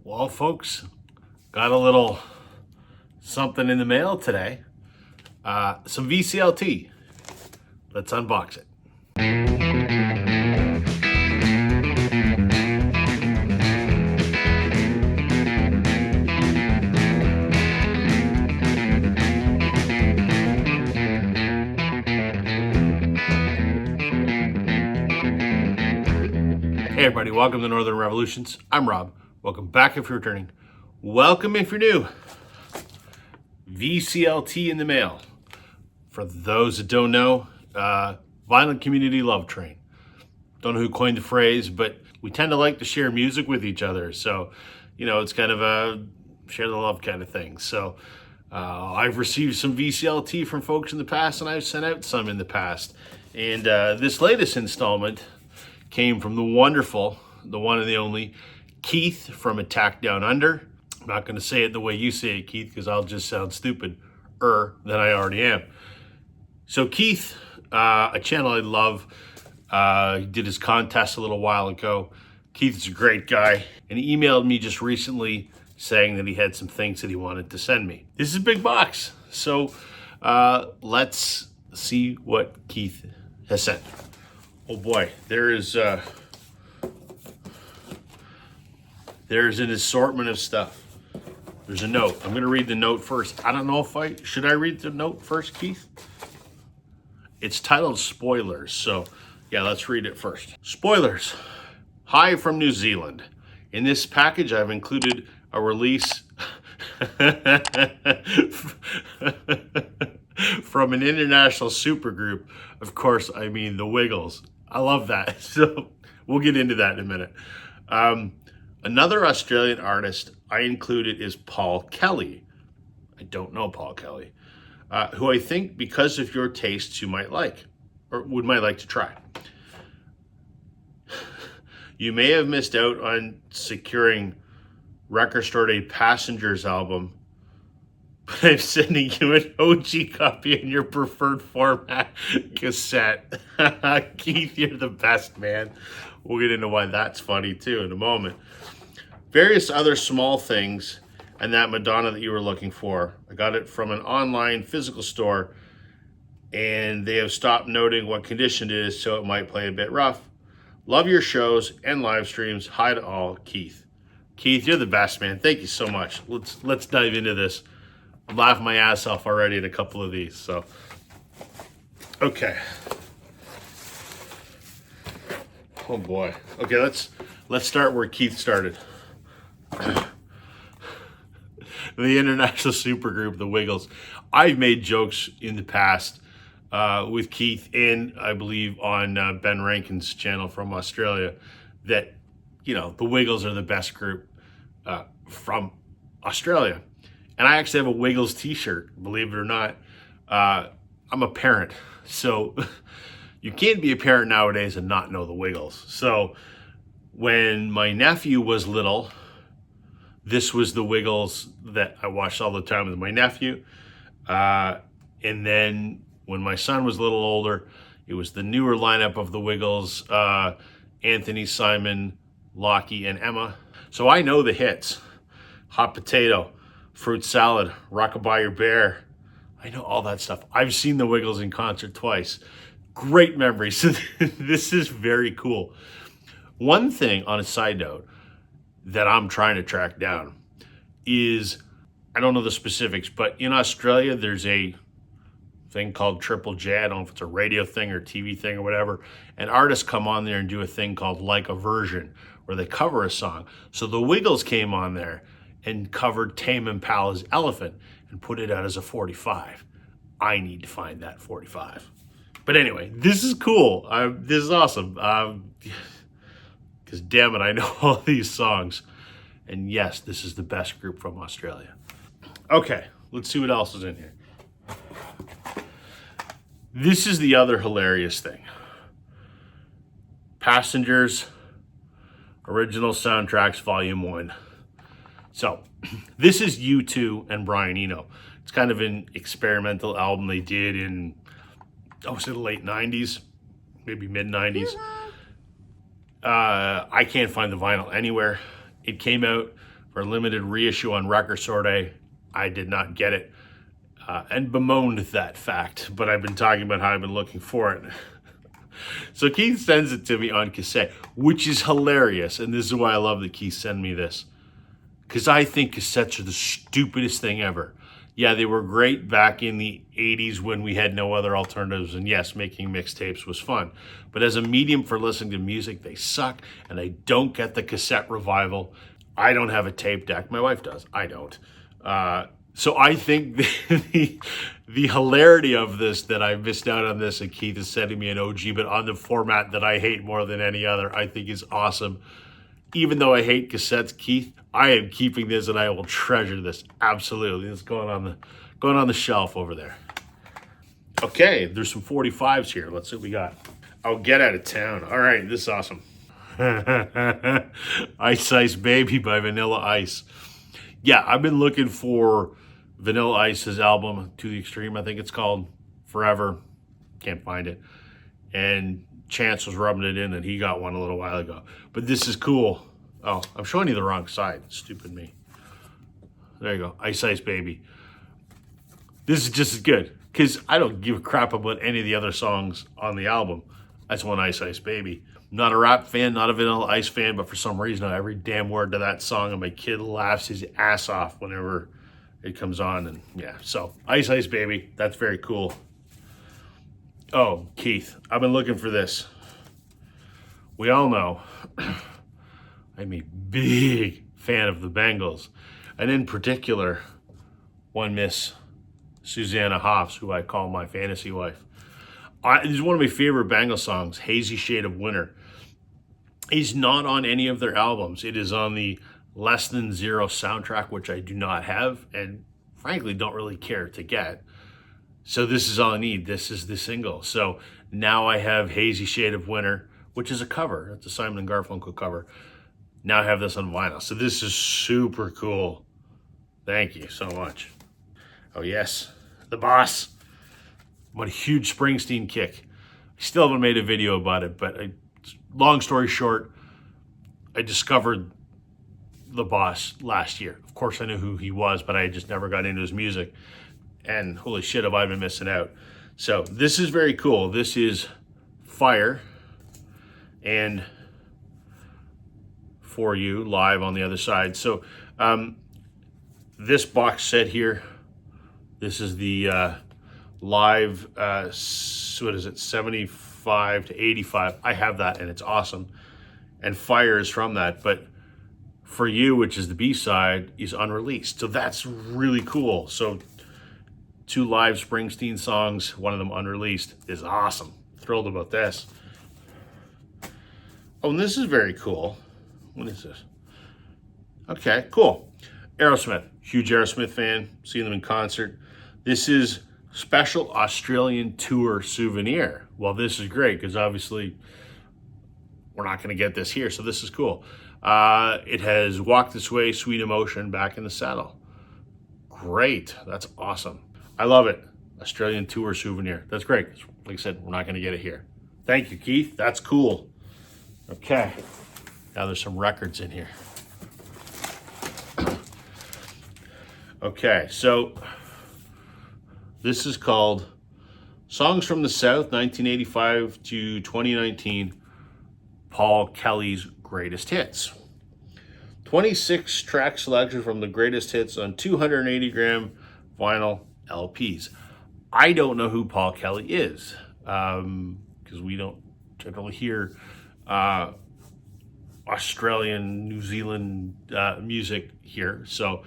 Well, folks, got a little something in the mail today. Some VCLT. Let's unbox it. Hey everybody, welcome to Northern Revolutions. I'm Rob. Welcome back if you're returning. Welcome if you're new. VCLT in the mail. For those that don't know, Violent Community Love Train. Don't know who coined the phrase, but we tend to like to share music with each other. So, it's kind of a share the love kind of thing. So I've received some VCLT from folks in the past, and I've sent out some in the past. And this latest installment came from the wonderful, the one and the only, Keith from Attack Down Under. I'm not going to say it the way you say it, Keith, because I'll just sound stupider than I already am. So Keith, a channel I love, he did his contest a little while ago. Keith is a great guy, and he emailed me just recently saying that he had some things that he wanted to send me. This is a big box, so let's see what Keith has sent. Oh boy, there's an assortment of stuff. There's a note. I'm going to read the note first. I don't know if should I read the note first, Keith? It's titled Spoilers, so yeah, let's read it first. Spoilers. Hi from New Zealand. In this package, I've included a release from an international supergroup. Of course, I mean the Wiggles. I love that. So we'll get into that in a minute. Another Australian artist I included is Paul Kelly. I don't know Paul Kelly, who I think because of your tastes you might like, or might like to try. You may have missed out on securing Record Store Day Passengers album, but I'm sending you an OG copy in your preferred format cassette. Keith, you're the best, man. We'll get into why that's funny too in a moment. Various other small things, and that Madonna that you were looking for. I got it from an online physical store, and they have stopped noting what condition it is, so it might play a bit rough. Love your shows and live streams. Hi to all, Keith. Keith, you're the best, man. Thank you so much. Let's dive into this. I'm laughing my ass off already at a couple of these. So, okay. Oh boy. Okay, let's start where Keith started. The international supergroup, the Wiggles. I've made jokes in the past with Keith, and I believe on Ben Rankin's channel from Australia, that the Wiggles are the best group from Australia. And I actually have a Wiggles t-shirt, believe it or not. I'm a parent, so you can't be a parent nowadays and not know the Wiggles. So when my nephew was little, this was the Wiggles that I watched all the time with my nephew. And then when my son was a little older, it was the newer lineup of the Wiggles, Anthony, Simon, Lockie, and Emma. So I know the hits. Hot Potato, Fruit Salad, Rockabye Your Bear. I know all that stuff. I've seen the Wiggles in concert twice. Great memories. So this is very cool. One thing on a side note that I'm trying to track down is, I don't know the specifics, but in Australia, there's a thing called Triple J. I don't know if it's a radio thing or TV thing or whatever. And artists come on there and do a thing called Like a Version, where they cover a song. So the Wiggles came on there and covered Tame Impala's Elephant and put it out as a 45. I need to find that 45. But anyway, this is cool. This is awesome. Because damn it, I know all these songs. And yes, this is the best group from Australia. Okay, let's see what else is in here. This is the other hilarious thing. Passengers, Original Soundtracks, Volume 1. So, this is U2 and Brian Eno. It's kind of an experimental album they did in, was it the late 90s? Maybe mid-90s. I can't find the vinyl anywhere. It came out for a limited reissue on Record Store Day. I did not get it and bemoaned that fact, but I've been talking about how I've been looking for it. So Keith sends it to me on cassette, which is hilarious. And this is why I love that Keith sent me this, because I think cassettes are the stupidest thing ever. Yeah, they were great back in the 80s when we had no other alternatives. And yes, making mixtapes was fun. But as a medium for listening to music, they suck. And I don't get the cassette revival. I don't have a tape deck. My wife does. I don't. So I think the hilarity of this, that I missed out on this and Keith is sending me an OG, but on the format that I hate more than any other, I think is awesome. Even though I hate cassettes, Keith, I am keeping this and I will treasure this. Absolutely. It's going on the shelf over there. Okay, there's some 45s here. Let's see what we got. Oh, Get Out of Town. All right, this is awesome. Ice Ice Baby by Vanilla Ice. Yeah, I've been looking for Vanilla Ice's album, To the Extreme, I think it's called, forever. Can't find it. And Chance was rubbing it in and he got one a little while ago. But this is cool. Oh, I'm showing you the wrong side. Stupid me. There you go. Ice Ice Baby. This is just as good, because I don't give a crap about any of the other songs on the album. I just want Ice Ice Baby. I'm not a rap fan, not a Vanilla Ice fan, but for some reason, every damn word to that song, and my kid laughs his ass off whenever it comes on. And yeah, so Ice Ice Baby, that's very cool. Oh, Keith, I've been looking for this. We all know I'm a big fan of the Bengals, and in particular, one Miss Susanna Hoffs, who I call my fantasy wife. This is one of my favorite Bengals songs, Hazy Shade of Winter. It's not on any of their albums. It is on the Less Than Zero soundtrack, which I do not have, and frankly don't really care to get. So this is all I need. This is the single. So now I have Hazy Shade of Winter, which is a cover. It's a Simon & Garfunkel cover. Now I have this on vinyl. So this is super cool. Thank you so much. Oh yes, the boss. What a huge Springsteen kick. I still haven't made a video about it, but long story short, I discovered the boss last year. Of course I knew who he was, but I just never got into his music. And holy shit, have I been missing out. So this is very cool. This is Fire and For You live on the other side. So this box set here, this is the live, what is it, 75 to 85. I have that and it's awesome. And Fire is from that, but For You, which is the B-side, is unreleased. So that's really cool. So 2 live Springsteen songs, one of them unreleased, is awesome. Thrilled about this. Oh, and this is very cool. What is this? Okay, cool. Aerosmith, huge Aerosmith fan, seen them in concert. This is Special Australian Tour Souvenir. Well, this is great because obviously we're not going to get this here, so this is cool. It has Walk This Way, Sweet Emotion, Back in the Saddle. Great, that's awesome. I love it. Australian Tour Souvenir. That's great. Like I said, we're not going to get it here. Thank you, Keith. That's cool. Okay, now there's some records in here. Okay, so this is called Songs from the South, 1985 to 2019, Paul Kelly's Greatest Hits. 26 track selection from the greatest hits on 280-gram vinyl LPs. I don't know who Paul Kelly is, because we don't generally hear Australian, New Zealand music here. So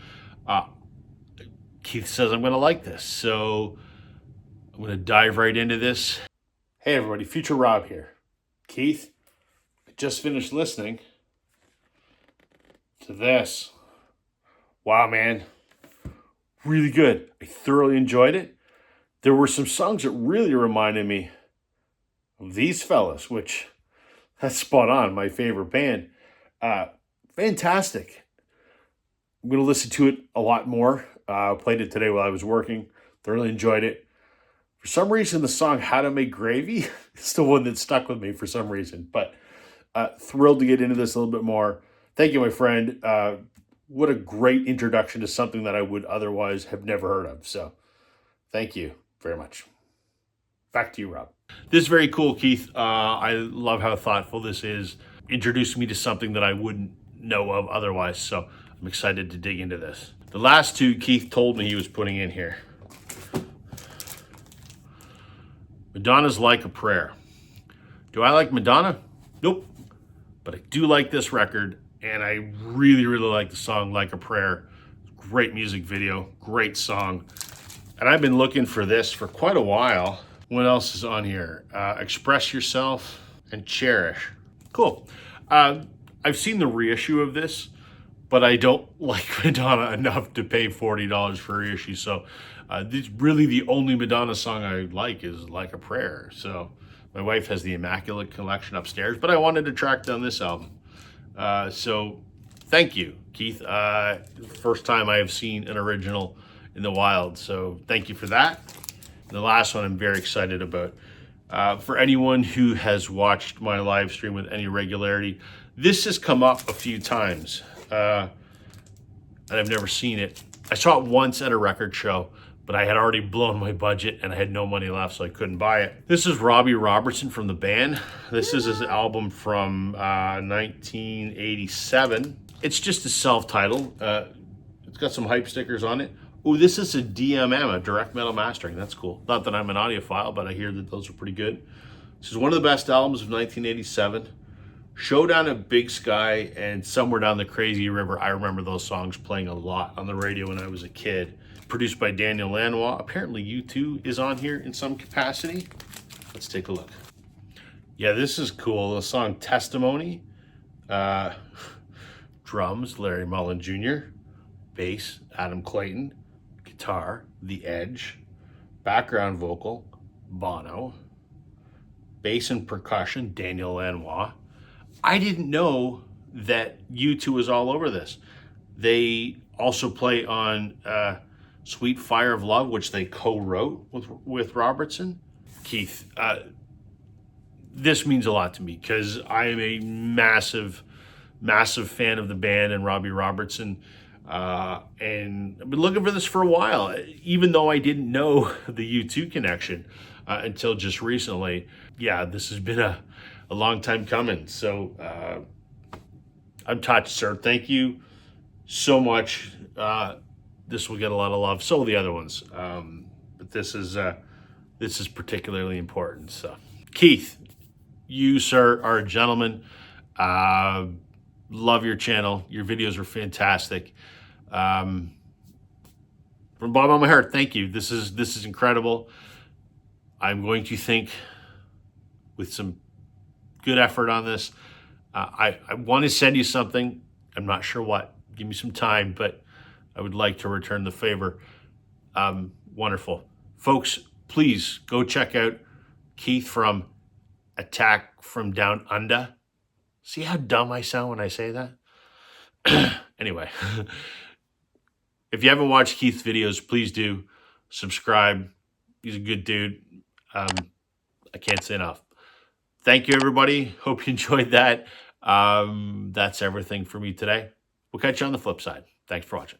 Keith says I'm going to like this. So I'm going to dive right into this. Hey everybody, Future Rob here. Keith, I just finished listening to this. Wow, man. Really good. I thoroughly enjoyed it. There were some songs that really reminded me of these fellas, which that's spot on. My favorite band. Fantastic. I'm going to listen to it a lot more. Played it today while I was working. Thoroughly enjoyed it. For some reason, the song How to Make Gravy is the one that stuck with me for some reason. But thrilled to get into this a little bit more. Thank you, my friend. what a great introduction to something that I would otherwise have never heard of. So thank you very much. Back to you, Rob. This is very cool, Keith. I love how thoughtful this is. Introduced me to something that I wouldn't know of otherwise. So I'm excited to dig into this. The last two Keith told me he was putting in here. Madonna's Like a Prayer. Do I like Madonna? Nope. But I do like this record, and I really, really like the song Like a Prayer. Great music video, great song. And I've been looking for this for quite a while. What else is on here? Express Yourself and Cherish. Cool. I've seen the reissue of this, but I don't like Madonna enough to pay $40 for a reissue. So this really the only Madonna song I like is Like a Prayer. So my wife has the Immaculate Collection upstairs, but I wanted to track down this album. So thank you, Keith. First time I have seen an original in the wild. So thank you for that. The last one I'm very excited about. For anyone who has watched my live stream with any regularity, this has come up a few times. And I've never seen it. I saw it once at a record show, but I had already blown my budget and I had no money left, so I couldn't buy it. This is Robbie Robertson from the band. This is his album from 1987. It's just a self-titled. It's got some hype stickers on it. Oh, this is a DMM, a direct metal mastering. That's cool. Not that I'm an audiophile, but I hear that those are pretty good. This is one of the best albums of 1987. Showdown at Big Sky and Somewhere Down the Crazy River. I remember those songs playing a lot on the radio when I was a kid. Produced by Daniel Lanois. Apparently U2 is on here in some capacity. Let's take a look. Yeah, this is cool. The song Testimony. Drums, Larry Mullen Jr. Bass, Adam Clayton. Guitar, The Edge. Background vocal, Bono. Bass and percussion, Daniel Lanois. I didn't know that U2 was all over this. They also play on Sweet Fire of Love, which they co-wrote with Robertson. Keith, this means a lot to me because I am a massive, massive fan of the band and Robbie Robertson. And I've been looking for this for a while, even though I didn't know the U2 connection until just recently. Yeah, this has been a long time coming. So I'm touched, sir. Thank you so much. This will get a lot of love. So will the other ones. But this is particularly important. So, Keith, you, sir, are a gentleman. Love your channel. Your videos are fantastic. From the bottom of my heart, thank you. This is incredible. I'm going to think with some good effort on this. I want to send you something. I'm not sure what. Give me some time, but I would like to return the favor. Wonderful. Folks, please go check out Keith from Attack from Down Under. See how dumb I sound when I say that? Anyway, if you haven't watched Keith's videos, please do subscribe. He's a good dude. I can't say enough. Thank you, everybody. Hope you enjoyed that. That's everything for me today. We'll catch you on the flip side. Thanks for watching.